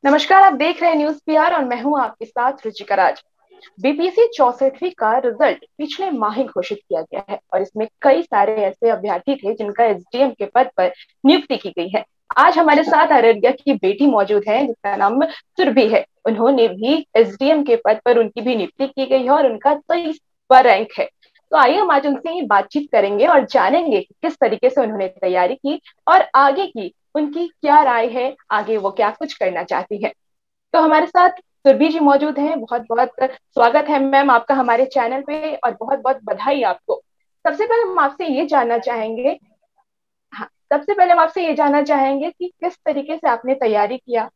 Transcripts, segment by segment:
नमस्कार। आप देख रहे हैं न्यूज पीआर और मैं हूं आपके साथ रुचिका राज। बीपीएससी 64वीं का रिजल्ट पिछले माह ही घोषित किया गया है और इसमें कई सारे ऐसे अभ्यर्थी थे जिनका एसडीएम के पद पर नियुक्ति की गई है। आज हमारे साथ अररिया की बेटी मौजूद है जिसका नाम सुरभि है। उन्होंने भी एसडीएम के पद पर उनकी भी नियुक्ति की गई है और उनका 23वां रैंक है। तो आइए हम आज उनसे ही बातचीत करेंगे और जानेंगे कि किस तरीके से उन्होंने तैयारी की और आगे की उनकी क्या राय है, आगे वो क्या कुछ करना चाहती है। तो हमारे साथ सुरभि जी मौजूद हैं। बहुत बहुत स्वागत है मैम आपका हमारे चैनल पे और बहुत बहुत बधाई आपको। सबसे पहले हम आपसे ये जानना चाहेंगे। हाँ, सबसे पहले हम आपसे ये जानना चाहेंगे कि किस तरीके से आपने तैयारी किया,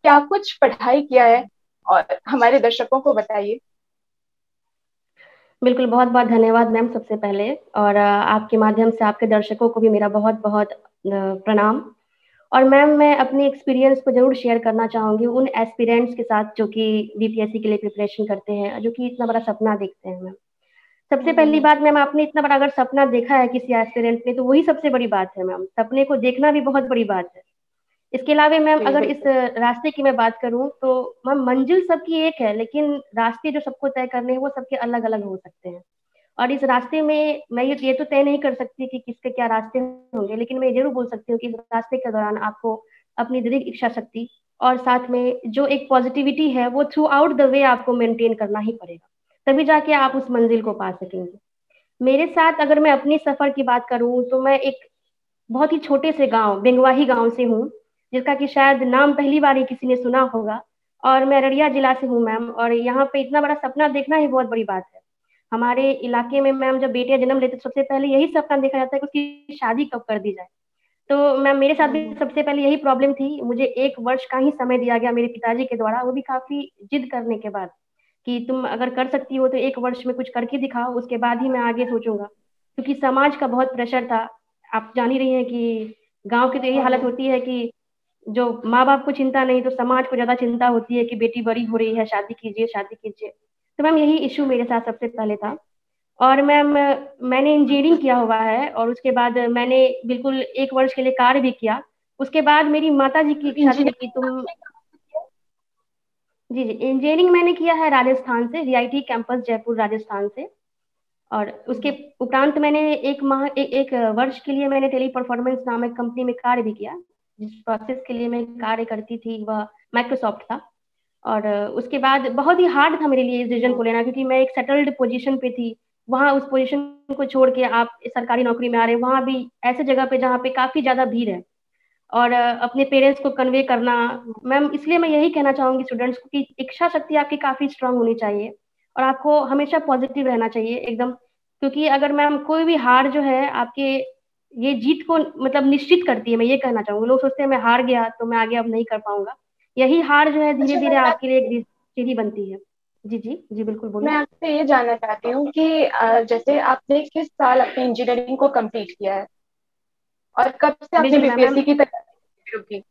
क्या कुछ पढ़ाई किया है, और हमारे दर्शकों को बताइए। बिल्कुल, बहुत-बहुत धन्यवाद मैम सबसे पहले। और आपके माध्यम से आपके दर्शकों को भी मेरा बहुत-बहुत प्रणाम। और मैम मैं अपनी एक्सपीरियंस को ज़रूर शेयर करना चाहूँगी उन एस्पिरेंट्स के साथ जो कि बीपीएससी के लिए प्रिपरेशन करते हैं, जो कि इतना बड़ा सपना देखते हैं मैम। सबसे पहली हम्म। बात मैम, आपने इतना बड़ा अगर सपना देखा है किसी एस्पिरेंट ने तो वही सबसे बड़ी बात है मैम। सपने को देखना भी बहुत बड़ी बात है। इसके अलावा मैम जी अगर इस बिल्कुल। रास्ते की मैं बात करूँ तो मैम मंजिल सबकी एक है, लेकिन रास्ते जो सबको तय करने हैं वो सबके अलग-अलग हो सकते हैं। और इस रास्ते में मैं ये तो तय नहीं कर सकती कि किसके क्या रास्ते होंगे, लेकिन मैं ये ज़रूर बोल सकती हूँ कि इस रास्ते के दौरान आपको अपनी दृढ़ इच्छा शक्ति और साथ में जो एक पॉजिटिविटी है वो थ्रू आउट द वे आपको मेंटेन करना ही पड़ेगा, तभी जाके आप उस मंजिल को पा सकेंगे। मेरे साथ अगर मैं अपनी सफ़र की बात करूँ तो मैं एक बहुत ही छोटे से गाँव, बेंगवाही गाँव से हूँ, जिसका कि शायद नाम पहली बार ही किसी ने सुना होगा। और मैं अररिया जिला से हूँ मैम, और यहाँ पे इतना बड़ा सपना देखना ही बहुत बड़ी बात है। हमारे इलाके में मैम जब बेटियाँ जन्म लेती हैं तो सबसे पहले यही सपना देखा जाता है कि उसकी शादी कब कर दी जाए। तो मैम मेरे साथ भी हम्म। सबसे पहले यही प्रॉब्लम थी। मुझे 1 वर्ष का ही समय दिया गया मेरे पिताजी के द्वारा, वो भी काफ़ी ज़िद करने के बाद, कि तुम अगर कर सकती हो तो 1 वर्ष में कुछ करके दिखाओ, उसके बाद ही मैं आगे सोचूँगा। क्योंकि समाज का बहुत प्रेशर था। आप जान ही रही हैं कि गाँव की तो यही हालत हम्म। होती है कि जो माँ-बाप को चिंता नहीं तो समाज को ज़्यादा चिंता होती है कि बेटी बड़ी हो रही है, शादी कीजिए, शादी कीजिए। तो मैम यही इश्यू मेरे साथ सबसे पहले था। और मैम मैंने इंजीनियरिंग किया हुआ है और उसके बाद मैंने बिल्कुल 1 वर्ष के लिए कार्य भी किया। उसके बाद मेरी माताजी की इच्छा थी कि इंजीनियरिंग तुम। आपने कहाँ से किया? जी, जी, इंजीनियरिंग मैंने किया है राजस्थान से, वीआईटी कैंपस जयपुर राजस्थान से। और उसके उपरांत मैंने 1 माह 1 वर्ष के लिए मैंने टेली परफॉर्मेंस नामक कंपनी में कार्य भी किया। जिस प्रोसेस के लिए मैं कार्य करती थी वह माइक्रोसॉफ्ट था। और उसके बाद बहुत ही हार्ड था मेरे लिए इस डिसीजन को लेना, क्योंकि मैं एक सेटल्ड पोजीशन पे थी। वहाँ उस पोजीशन को छोड़ के आप सरकारी नौकरी में आ रहे हैं, वहाँ भी ऐसे जगह पे जहाँ पे काफ़ी ज़्यादा भीड़ है। और अपने पेरेंट्स को कन्वे करना। मैम इसलिए मैं यही कहना चाहूँगी स्टूडेंट्स को कि इच्छा शक्ति आपकी काफ़ी स्ट्रांग होनी चाहिए और आपको हमेशा पॉजिटिव रहना चाहिए एकदम। क्योंकि अगर मैम कोई भी हार जो है आपके ये जीत को मतलब निश्चित करती है, मैं ये कहना चाहूँगी। लोग सोचते हैं मैं हार गया तो मैं आगे अब नहीं कर पाऊँगा। यही हार जो है अच्छा धीरे-धीरे मैम, आपके लिए एक सीढ़ी बनती है। जी, जी। जी, बिल्कुल मैं बोलिए। आपसे ये जानना चाहती हूँ कि जैसे आपने किस साल अपनी इंजीनियरिंग को कंप्लीट किया है और कब से आपने बिल्कुल मैम। बीपीएससी की तैयारी शुरू की?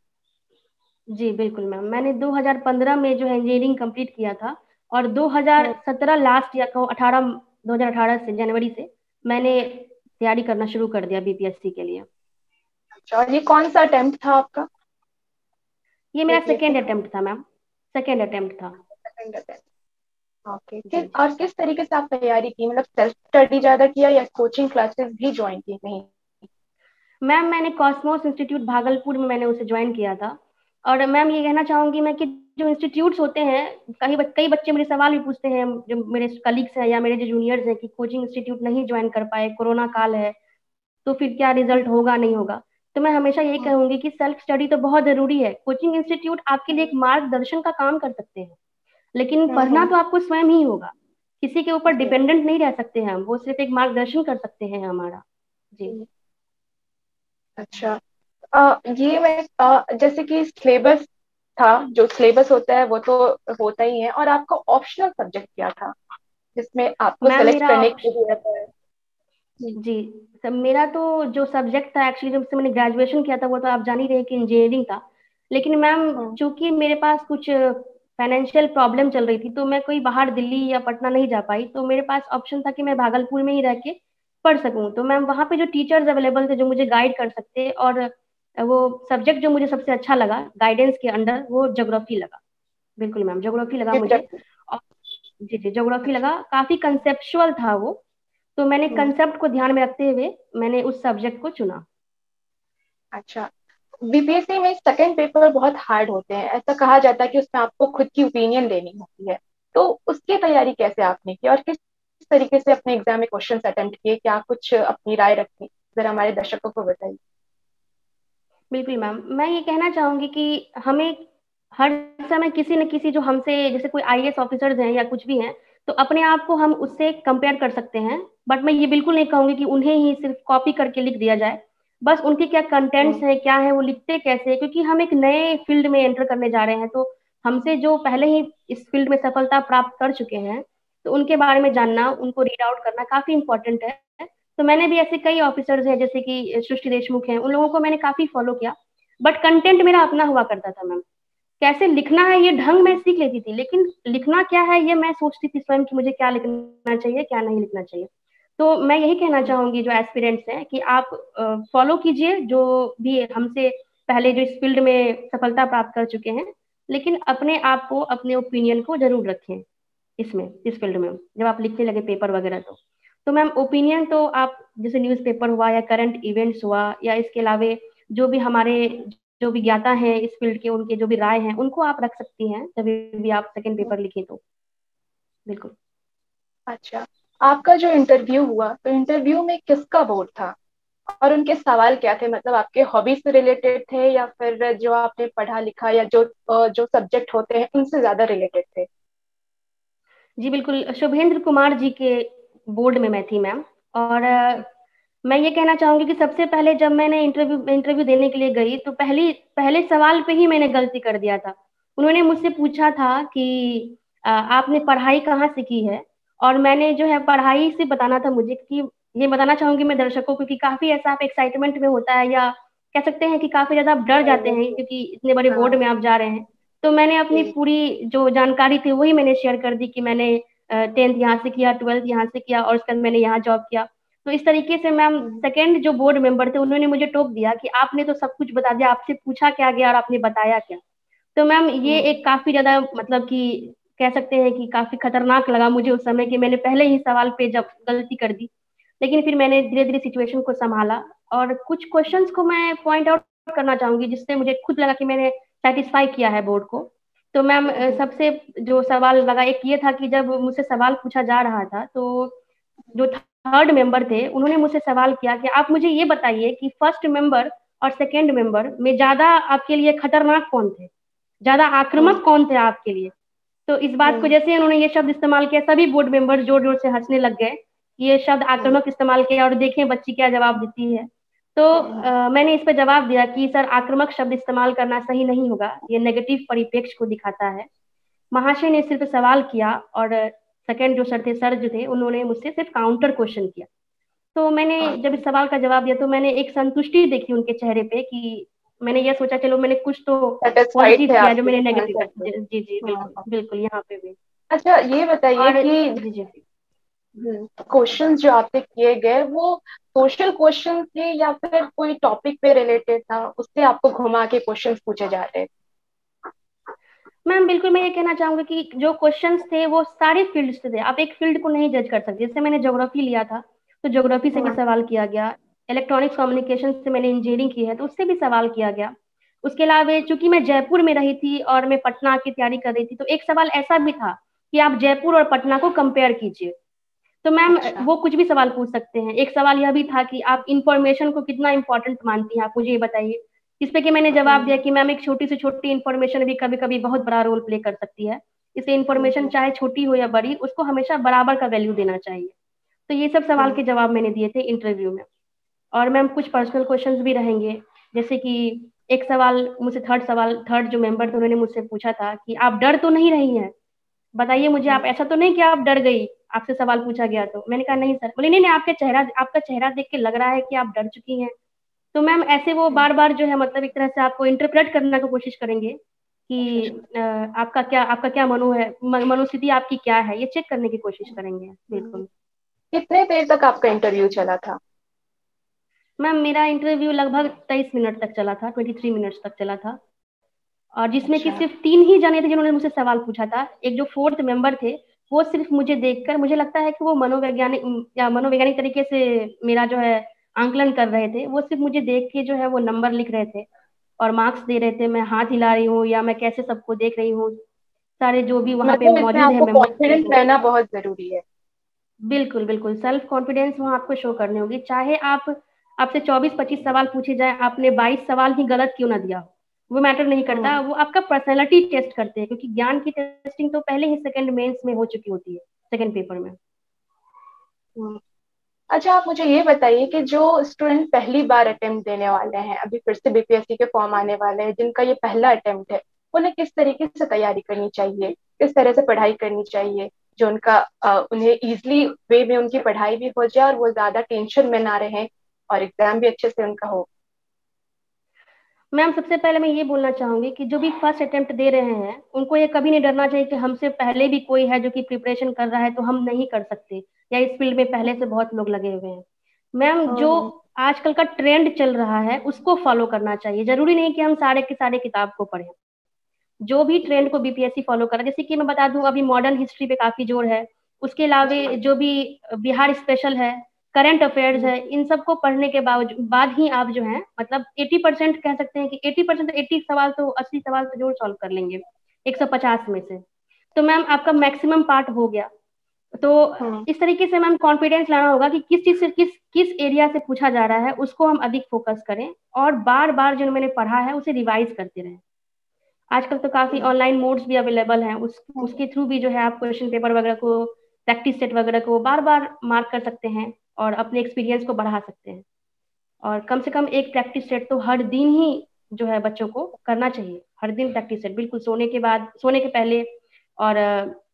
जी, बिल्कुल मैम। मैंने 2015 में जो है इंजीनियरिंग कंप्लीट किया था। और हम्म। 2017 लास्ट या कहूँ 18 2018 से जनवरी से मैंने तैयारी करना शुरू कर दिया बीपीएससी के लिए। अच्छा, और ये कौन सा अटेम्प्ट था आपका ये मेरा बीपीएससी सेकंड का? अटेम्प्ट था मैम, सेकंड अटेम्प्ट था। Second attempt. ओके। जी, किस जी। और किस तरीके से आप तैयारी की, मतलब सेल्फ स्टडी ज्यादा किया या कोचिंग क्लासेस भी ज्वाइन की कहीं? मैम मैंने कॉस्मोस इंस्टीट्यूट भागलपुर में मैंने उसे ज्वाइन किया था। और मैम ये कहना चाहूँगी मैं कि जो इंस्टीट्यूट्स होते हैं, कई बच्चे मेरे सवाल भी पूछते हैं, जो मेरे कलीग्स हैं या मेरे जो जूनियर्स हैं, कि कोचिंग इंस्टीट्यूट नहीं ज्वाइन कर पाए, कोरोना काल है, तो फिर क्या रिजल्ट होगा नहीं होगा। तो मैं हमेशा यही कहूंगी कि सेल्फ स्टडी तो बहुत जरूरी है। कोचिंग इंस्टीट्यूट आपके लिए एक मार्गदर्शन का काम कर सकते हैं, लेकिन पढ़ना हम्म। तो आपको स्वयं ही होगा। किसी के ऊपर जी। डिपेंडेंट नहीं रह सकते हैं हम, वो सिर्फ एक मार्गदर्शन कर सकते हैं हमारा। जी। जी। अच्छा। ये मैं जैसे कि सिलेबस था, जो सिलेबस होता है वो तो होता ही है, और आपका ऑप्शनल सब्जेक्ट क्या था जिसमें आपको मैम सेलेक्ट मेरा करने के ऑप्श लिए रहता है? जी। जी, सब मेरा तो जो सब्जेक्ट था एक्चुअली, जब से मैंने ग्रेजुएशन किया था वो तो आप जान ही रहे हैं कि इंजीनियरिंग था। लेकिन मैम हम्म। चूंकि मेरे पास कुछ फाइनेंशियल प्रॉब्लम चल रही थी तो मैं कोई बाहर दिल्ली या पटना नहीं जा पाई, तो मेरे पास ऑप्शन था कि मैं भागलपुर में ही रह के पढ़ सकूं। तो मैम वहाँ पे जो टीचर्स अवेलेबल थे जो मुझे गाइड कर सकते और वो सब्जेक्ट जो मुझे सबसे अच्छा लगा गाइडेंस के अंडर वो ज्योग्राफी लगा। बिल्कुल मैम, ज्योग्राफी लगा मुझे। जियोग्राफी। और जी जी, ज्योग्राफी अच्छा। लगा, काफी कंसेप्चुअल था वो। तो मैंने हम्म। कंसेप्ट को ध्यान में रखते हुए मैंने उस सब्जेक्ट को चुना। अच्छा। बीपीएससी में सेकंड पेपर बहुत हार्ड होते हैं, ऐसा कहा जाता है कि उसमें आपको खुद की ओपिनियन देनी होती है। तो उसकी तैयारी कैसे आपने की और किस तरीके से अपने एग्जाम में क्वेश्चन अटेम्प्ट किए, क्या कुछ अपनी राय रखी, जरा हमारे दर्शकों को बताइए। बिल्कुल मैम, मैं ये कहना चाहूंगी कि हमें हर समय किसी न किसी, जो हमसे जैसे कोई आईएएस ऑफिसर्स हैं या कुछ भी हैं, तो अपने आप को हम उससे कंपेयर कर सकते हैं। बट मैं ये बिल्कुल नहीं कहूंगी कि उन्हें ही सिर्फ कॉपी करके लिख दिया जाए। बस उनके क्या कंटेंट्स हम्म। हैं, क्या है, वो लिखते कैसे हैं, क्योंकि हम एक नए फील्ड में एंटर करने जा रहे हैं। तो हमसे जो पहले ही इस फील्ड में सफलता प्राप्त कर चुके हैं, तो उनके बारे में जानना, उनको रीड आउट करना काफी इंपॉर्टेंट है। तो मैंने भी ऐसे कई ऑफिसर्स हैं, जैसे कि सृष्टि देशमुख हैं, उन लोगों को मैंने काफी फॉलो किया। बट कंटेंट मेरा अपना हुआ करता था मैम। कैसे लिखना है ये ढंग मैं सीख लेती थी, लेकिन लिखना क्या है ये मैं सोचती थी स्वयं कि मुझे क्या लिखना चाहिए, क्या नहीं लिखना चाहिए। तो मैं यही कहना चाहूंगी जो एस्पिरेंट्स हैं कि आप फॉलो कीजिए जो भी हमसे पहले जो इस फील्ड में सफलता प्राप्त कर चुके हैं, लेकिन अपने आप को, अपने ओपिनियन को जरूर रखें इसमें, इस फील्ड में जब आप लिखने लगे पेपर वगैरह। तो मैम ओपिनियन तो आप जैसे न्यूज़पेपर हुआ या करंट इवेंट्स हुआ या इसके अलावा जो भी हमारे जो भी ज्ञाता हैं इस फील्ड के, उनके जो भी राय हैं उनको आप रख सकती हैं जब भी आप सेकंड पेपर लिखें तो। बिल्कुल। अच्छा, आपका जो इंटरव्यू हुआ तो इंटरव्यू में किसका बोर्ड था और उनके सवाल क्या थे, मतलब आपके हॉबी से रिलेटेड थे या फिर जो आपने पढ़ा लिखा या जो सब्जेक्ट होते हैं उनसे ज्यादा रिलेटेड थे। जी बिल्कुल, शुभेंद्र कुमार जी के बोर्ड में मैं थी मैम। और मैं ये कहना चाहूंगी कि सबसे पहले जब मैंने इंटरव्यू इंटरव्यू देने के लिए गई तो पहले सवाल पे ही मैंने गलती कर दिया था। उन्होंने मुझसे पूछा था कि आपने पढ़ाई कहाँ से की है। और मैंने जो है पढ़ाई से बताना था मुझे, कि ये बताना चाहूंगी मैं दर्शकों को, क्योंकि काफी ऐसा आप एक्साइटमेंट में होता है, या कह सकते हैं कि काफी ज्यादा आप डर जाते हैं नर्वस। क्योंकि इतने बड़े बोर्ड हाँ। में आप जा रहे हैं। तो मैंने अपनी जी। पूरी जो जानकारी थी वही मैंने शेयर कर दी कि मैंने 10th यहाँ से किया, 12th यहाँ से किया, और उसके बाद मैंने यहाँ जॉब किया। तो इस तरीके से मैम सेकंड जो बोर्ड मेंबर थे उन्होंने मुझे टोक दिया कि आपने तो सब कुछ बता दिया, आपसे पूछा क्या गया और आपने बताया क्या। तो मैम ये एक काफी ज्यादा मतलब कि कह सकते हैं कि काफी खतरनाक लगा मुझे उस समय, कि मैंने पहले ही सवाल पे जब गलती कर दी। लेकिन फिर मैंने धीरे धीरे सिचुएशन को संभाला, और कुछ क्वेश्चंस को मैं पॉइंट आउट करना चाहूंगी जिससे मुझे खुद लगा कि मैंने सेटिस्फाई किया है बोर्ड को। तो मैम सबसे जो सवाल लगा एक ये था कि जब मुझसे सवाल पूछा जा रहा था, तो जो थर्ड मेंबर थे उन्होंने मुझसे सवाल किया कि आप मुझे ये बताइए कि फर्स्ट मेंबर और सेकंड मेंबर में ज्यादा आपके लिए खतरनाक कौन थे, ज्यादा आक्रामक कौन थे आपके लिए। तो इस बात को जैसे उन्होंने ये शब्द इस्तेमाल किया, सभी बोर्ड मेंबर जोर जोर से हंसने लग गए। ये शब्द आक्रामक इस्तेमाल किया, और देखें बच्ची क्या जवाब देती है। तो मैंने इस पर जवाब दिया कि सर आक्रामक शब्द इस्तेमाल करना सही नहीं होगा, ये नेगेटिव परिप्रेक्ष्य को दिखाता है। महाशय ने सिर्फ सवाल किया, और सेकंड जो सर थे, सर जो थे, उन्होंने मुझसे सिर्फ काउंटर क्वेश्चन किया। तो मैंने जब इस सवाल का जवाब दिया तो मैंने एक संतुष्टि देखी उनके चेहरे पे, कि मैंने ये सोचा चलो मैंने कुछ तो सेटिस्फाइड पॉजिटिव थे किया जो आपके मैंने नेगेटिव आंसर से। का। जी जी बिल्कुल हाँ। बिल्कुल, यहाँ पे भी। अच्छा, ये बताइए और कि जी जी। क्वेश्चंस जो आपसे किए गए वो सोशल क्वेश्चन थे या फिर कोई टॉपिक पे रिलेटेड था, उससे आपको घुमा के क्वेश्चंस पूछे जा रहे थे। मैम बिल्कुल, मैं ये कहना चाहूंगी कि जो क्वेश्चंस थे वो सारे फील्ड से थे, आप एक फील्ड को नहीं जज कर सकते। जैसे मैंने ज्योग्राफी लिया था तो ज्योग्राफी से भी सवाल किया गया। इलेक्ट्रॉनिक्स कम्युनिकेशन से मैंने इंजीनियरिंग की है तो उससे भी सवाल किया गया। उसके अलावा चूंकि मैं जयपुर में रही थी और मैं पटना की तैयारी कर रही थी, तो एक सवाल ऐसा भी था कि आप जयपुर और पटना को कंपेयर कीजिए। तो मैम अच्छा। वो कुछ भी सवाल पूछ सकते हैं। एक सवाल यह भी था कि आप इंफॉर्मेशन को कितना इंपॉर्टेंट मानती हैं, आप मुझे ये बताइए। इस पे कि मैंने जवाब दिया कि मैम एक छोटी से छोटी इंफॉर्मेशन भी कभी कभी बहुत बड़ा रोल प्ले कर सकती है। इसे इंफॉर्मेशन चाहे छोटी हो या बड़ी, उसको हमेशा बराबर का वैल्यू देना चाहिए। तो ये सब सवाल के जवाब मैंने दिए थे इंटरव्यू में। और मैम कुछ पर्सनल क्वेश्चंस भी रहेंगे, जैसे कि एक सवाल मुझसे, थर्ड जो मेंबर थे उन्होंने मुझसे पूछा था कि आप डर तो नहीं रही हैं, बताइए मुझे, आप ऐसा तो नहीं कि आप डर गई, आपसे सवाल पूछा गया तो। मैंने कहा नहीं सर। बोले नहीं नहीं, आपका चेहरा देख के लग रहा है कि आप डर चुकी हैं। तो मैम ऐसे वो बार बार जो है मतलब एक तरह से आपको इंटरप्रेट करने की कोशिश करेंगे कि आपका क्या मनोस्थिति आपकी क्या है, ये चेक करने की कोशिश करेंगे। बिल्कुल। कितने देर तक आपका इंटरव्यू चला था। मैम मेरा इंटरव्यू लगभग 23 मिनट तक चला था, 23 मिनट्स तक चला था। और जिसमें कि अच्छा। सिर्फ 3 ही जने थे जिन्होंने मुझसे सवाल पूछा था। एक जो फोर्थ मेंबर थे, वो सिर्फ मुझे देखकर, मुझे लगता है कि वो मनोवैज्ञानिक या मनोवैज्ञानिक तरीके से मेरा जो है आंकलन कर रहे थे। वो सिर्फ मुझे देख के जो है वो नंबर लिख रहे थे और मार्क्स दे रहे थे। मैं हाथ हिला रही हूँ या मैं कैसे सबको देख रही हूँ, सारे जो भी वहाँ पे मतलब इसमें मौजूद है आपको मेंबर्स थे कॉन्फिडेंट वो। रहना बहुत जरूरी है। बिल्कुल बिल्कुल, सेल्फ कॉन्फिडेंस वहाँ आपको शो करनी होगी, चाहे आप आपसे 24-25 सवाल पूछे जाए, आपने 22 सवाल ही गलत क्यों ना दिया हो, वो मैटर नहीं करता। हम्म। वो आपका पर्सनैलिटी टेस्ट करते हैं, क्योंकि ज्ञान की टेस्टिंग तो पहले ही सेकंड मेंस में हो चुकी होती है, सेकंड पेपर में। हम्म। अच्छा, आप मुझे ये बताइए कि जो स्टूडेंट पहली बार अटेम्प्ट देने वाले हैं, अभी फिर से बीपीएससी के फॉर्म आने वाले हैं, जिनका ये पहला अटेम्प्ट है, उन्हें किस तरीके से तैयारी करनी चाहिए, किस तरह से पढ़ाई करनी चाहिए, जो उनका उन्हें इजली वे में उनकी पढ़ाई भी हो जाए और वो ज्यादा टेंशन में ना रहे और एग्जाम भी अच्छे से उनका हो। मैम सबसे पहले मैं ये बोलना चाहूंगी कि जो भी फर्स्ट अटेम्प्ट दे रहे हैं, उनको ये कभी नहीं डरना चाहिए कि हमसे पहले भी कोई है जो कि प्रिपरेशन कर रहा है तो हम नहीं कर सकते, या इस फील्ड में पहले से बहुत लोग लगे हुए हैं। मैम जो हम्म। आजकल का ट्रेंड चल रहा है उसको फॉलो करना चाहिए, जरूरी नहीं कि हम सारे के सारे किताब को पढ़ें। जो भी ट्रेंड को बीपीएससी फॉलो कर रहा है, जैसे कि मैं बता दूं अभी मॉडर्न हिस्ट्री पे काफी जोर है, उसके अलावा जो भी बिहार स्पेशल है, करंट अफेयर्स हम्म। है, इन सब को पढ़ने के बाद ही आप जो है मतलब 80% कह सकते हैं कि 80% तो 80 सवाल तो 80 सवाल तो जरूर सॉल्व कर लेंगे 150 में से। तो मैम आपका मैक्सिमम पार्ट हो गया। तो हम्म। इस तरीके से मैम कॉन्फिडेंस लाना होगा कि किस चीज से किस किस एरिया से पूछा जा रहा है उसको हम अधिक फोकस करें, और बार बार जो मैंने पढ़ा है उसे रिवाइज करते रहें। आजकल तो काफी हम्म। ऑनलाइन मोड्स भी अवेलेबल हैं, हम्म। उसके थ्रू भी जो है आप क्वेश्चन पेपर वगैरह को, प्रैक्टिस सेट वगैरह को बार बार मार्क कर सकते हैं और अपने एक्सपीरियंस को बढ़ा सकते हैं। और कम से कम एक प्रैक्टिस सेट तो हर दिन ही जो है बच्चों को करना चाहिए, हर दिन प्रैक्टिस सेट, बिल्कुल सोने के बाद, सोने के पहले। और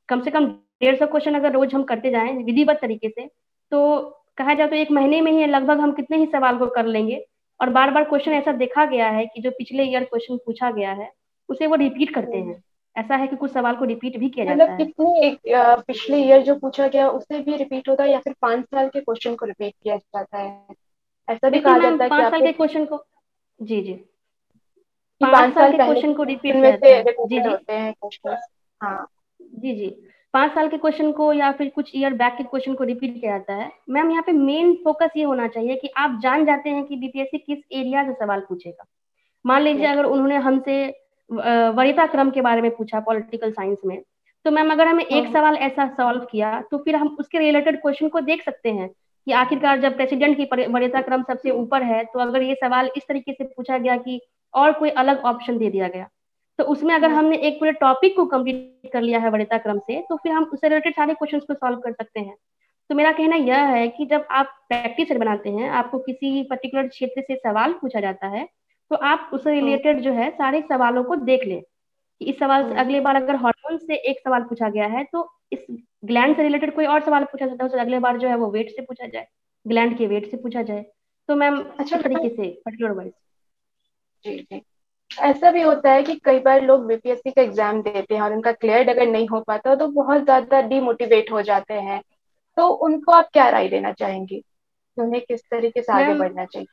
कम से कम 150 क्वेश्चन अगर रोज हम करते जाएं विधिवत तरीके से, तो कहा जाए तो एक महीने में ही लगभग हम कितने ही सवाल को कर लेंगे। और बार बार क्वेश्चन ऐसा देखा गया है कि जो पिछले ईयर क्वेश्चन पूछा गया है उसे वो रिपीट करते हम्म। हैं। ऐसा है कि कुछ सवाल को रिपीट भी किया मतलब जाता है। कितने पिछले ईयर जो पूछा गया उसे भी रिपीट होता है या फिर 5 साल के क्वेश्चन को रिपीट किया जाता है? ऐसा भी बिल्कुल कहा मैम, जाता है कि 5 साल आपको के क्वेश्चन को, जी जी, कि 5 पांच साल साल के पहले के क्वेश्चन को क्वेश्चन रिपीट में किया जाता से है। जी रिपीटेड जी, होते हैं क्वेश्चन। हाँ। जी जी, 5 साल के क्वेश्चन को या फिर कुछ ईयर बैक के क्वेश्चन को रिपीट किया जाता है। मैम यहाँ पे मेन फोकस ये होना चाहिए कि आप जान जाते हैं कि बीपीएससी किस एरिया से सवाल पूछेगा। मान लीजिए ठीक। अगर उन्होंने हमसे वरीयता क्रम के बारे में पूछा पॉलिटिकल साइंस में, तो मैम अगर हमें एक हम्म। सवाल ऐसा सॉल्व किया तो फिर हम उसके रिलेटेड क्वेश्चन को देख सकते हैं कि आखिरकार जब प्रेसिडेंट की वरीयता क्रम सबसे ऊपर है, तो अगर ये सवाल इस तरीके से पूछा गया कि और कोई अलग ऑप्शन दे दिया गया, तो उसमें अगर हम्म। हमने एक पूरे टॉपिक को कंप्लीट कर लिया है वरीयता क्रम से, तो फिर हम उससे रिलेटेड सारे क्वेश्चन को सॉल्व कर सकते हैं। तो मेरा कहना यह है कि जब आप प्रैक्टिस सेट बनाते हैं, आपको किसी पर्टिकुलर क्षेत्र से सवाल पूछा जाता है, तो आप उससे हम्म। रिलेटेड जो है सारे सवालों को देख लें कि इस सवाल से हम्म। अगले बार अगर हार्मोन से एक सवाल पूछा गया है, तो इस ग्लैंड से रिलेटेड कोई और सवाल पूछा जाता है, उससे अगले बार जो है वो वेट से पूछा जाए, ग्लैंड के वेट से पूछा जाए। तो मैम अच्छा इस तरीके मैम। से पर्टिकुलर वाइज। जी जी। ऐसा भी होता है कि कई बार लोग बीपीएससी का एग्जाम देते हैं और उनका क्लियर अगर नहीं हो पाता तो बहुत ज्यादा डिमोटिवेट हो जाते हैं। तो उनको आप क्या राय देना चाहेंगी कि उन्हें किस तरीके से आगे मैम बढ़ना चाहिए?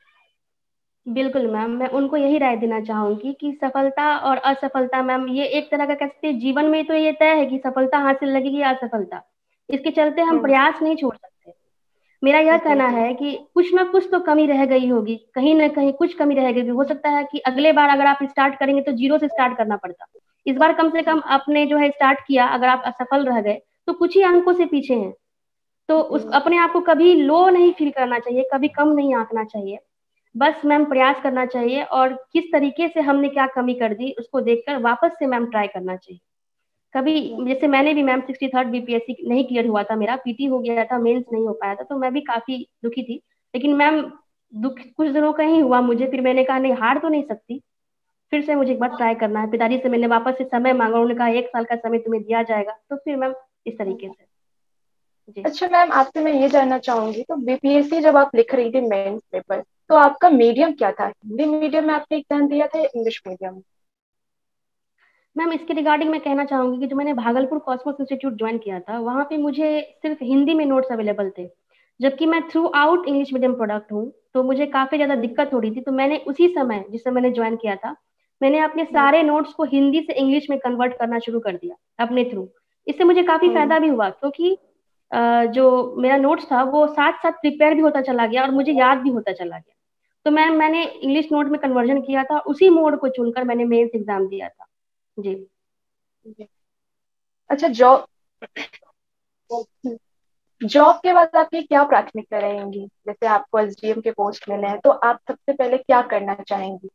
बिल्कुल मैम, मैं उनको यही राय देना चाहूंगी कि सफलता और असफलता मैम ये एक तरह का कह सकते हैं, जीवन में तो ये तय है कि सफलता हासिल लगेगी या असफलता, इसके चलते हम हम्म। प्रयास नहीं छोड़ सकते। मेरा यह जी कहना जी। है कि कुछ ना कुछ तो कमी रह गई होगी, कहीं ना कहीं कुछ कमी रह गई होगी। हो सकता है कि अगले बार अगर आप स्टार्ट करेंगे तो जीरो से स्टार्ट करना पड़ता, इस बार कम से कम आपने जो है स्टार्ट किया, अगर आप असफल रह गए तो कुछ ही अंकों से पीछे हैं। तो उस जी। अपने आप को कभी लो नहीं फील करना चाहिए, कभी कम नहीं आंकना चाहिए। बस मैम प्रयास करना चाहिए, और किस तरीके से हमने क्या कमी कर दी उसको देखकर वापस से मैम ट्राई करना चाहिए। कभी, जी। जैसे मैंने भी मैम 63rd बीपीएससी नहीं क्लियर हुआ था, मेरा पीटी हो गया था, मेंस नहीं हो पाया था, तो मैं भी काफी दुखी थी। लेकिन मैम दुख कुछ दिनों का ही हुआ मुझे, फिर मैंने कहा नहीं, हार तो नहीं सकती, फिर से मुझे एक बार ट्राई करना है। पिताजी से मैंने वापस से समय मांगा, उन्होंने कहा 1 साल का समय तुम्हें दिया जाएगा, तो फिर मैम इस तरीके से। जी अच्छा मैम, आपसे मैं ये जानना चाहूंगी, तो बीपीएससी जब आप लिख रही थी मेंस पेपर, तो आपका मीडियम क्या था? हिंदी मीडियम में आपने एग्जाम दिया था या इंग्लिश मीडियम में? मैम, इसके रिगार्डिंग मैं कहना चाहूंगी कि जो मैंने भागलपुर कॉस्मोस इंस्टीट्यूट ज्वाइन किया था, वहाँ पे मुझे सिर्फ हिंदी में नोट्स अवेलेबल थे। जबकि मैं through out English medium product हूँ, तो मुझे काफी ज्यादा दिक्कत हो रही थी। तो मैंने उसी समय, जिस समय मैंने ज्वाइन किया था, मैंने अपने सारे नोट्स को हिंदी से इंग्लिश में कन्वर्ट करना शुरू कर दिया अपने थ्रू। इससे मुझे काफी हम्म। फायदा भी हुआ, क्योंकि जो मेरा नोट्स था वो साथ साथ प्रिपेयर भी होता चला गया और मुझे याद भी होता चला गया। तो मैंने इंग्लिश नोट में कन्वर्जन किया था, उसी मोड को चुनकर मैंने मेंस एग्जाम दिया था। जी। जी। अच्छा, जॉब जॉब के बाद आपकी क्या प्राथमिकता रहेंगी? जैसे आपको एसडीएम के पोस्ट मिले हैं, तो आप सबसे पहले क्या करना चाहेंगी?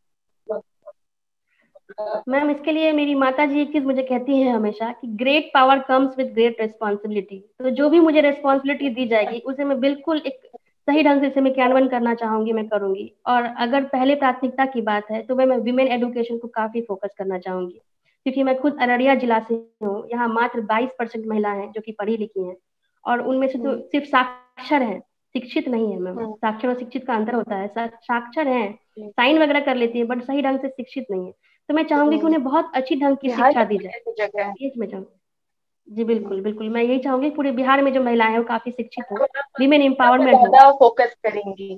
मैम, इसके लिए मेरी माता जी एक चीज मुझे कहती हैं हमेशा कि great power comes with great responsibility. तो जो भी मुझे रेस्पॉन्सिबिलिटी दी जाएगी उसे मैं बिल्कुल एक सही ढंग से इसे मैं क्रियान्वयन करना चाहूंगी, मैं करूंगी। और अगर पहले प्राथमिकता की बात है तो मैं विमेन एडुकेशन को काफी फोकस करना चाहूंगी, क्योंकि मैं खुद अररिया जिला से हूँ। यहाँ मात्र 22% महिला हैं जो कि पढ़ी लिखी हैं, और उनमें से तो हम्म। सिर्फ साक्षर हैं, शिक्षित नहीं है। मैम, हम्म। साक्षर और शिक्षित का अंतर होता है। साक्षर हैं, हम्म। साइन वगैरह कर लेती है, बट सही ढंग से शिक्षित नहीं है। तो मैं चाहूंगी कि हम्म। उन्हें बहुत अच्छी ढंग की बिहार शिक्षा में दी कुछ जाए। ऐसी जगह है। ये मैं चाहूँ। जी हम्म। बिल्कुल बिल्कुल, मैं यही चाहूंगी पूरे बिहार में जो महिलाएं हैं वो काफी शिक्षित हो, तो आप विमेन प्राथमिकता पे एम्पावरमेंट हो। ज्यादा फोकस करेंगी?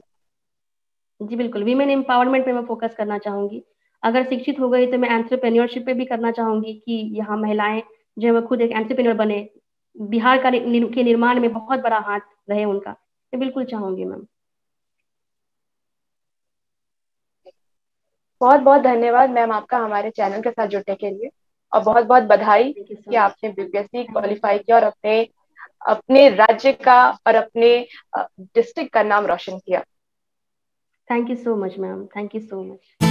जी बिल्कुल, विमेन एम्पावरमेंट पे मैं फोकस करना चाहूंगी। अगर शिक्षित हो गई तो मैं एंटरप्रेन्योरशिप पे भी करना चाहूंगी कि यहाँ महिलाएं जो है वो खुद एक एंटरप्रेन्योर बने, बिहार का के निर्माण में बहुत बड़ा हाथ रहे उनका। मैं बिल्कुल चाहूंगी मैम। बहुत बहुत धन्यवाद मैम आपका हमारे चैनल के साथ जुड़ने के लिए, और बहुत बहुत बधाई थैंक यू कि सो मच। आपने बीपीएससी थैंक यू क्वालिफाई सो किया और अपने अपने राज्य का और अपने डिस्ट्रिक्ट का नाम रोशन किया। Thank you so much ma'am, thank you so much.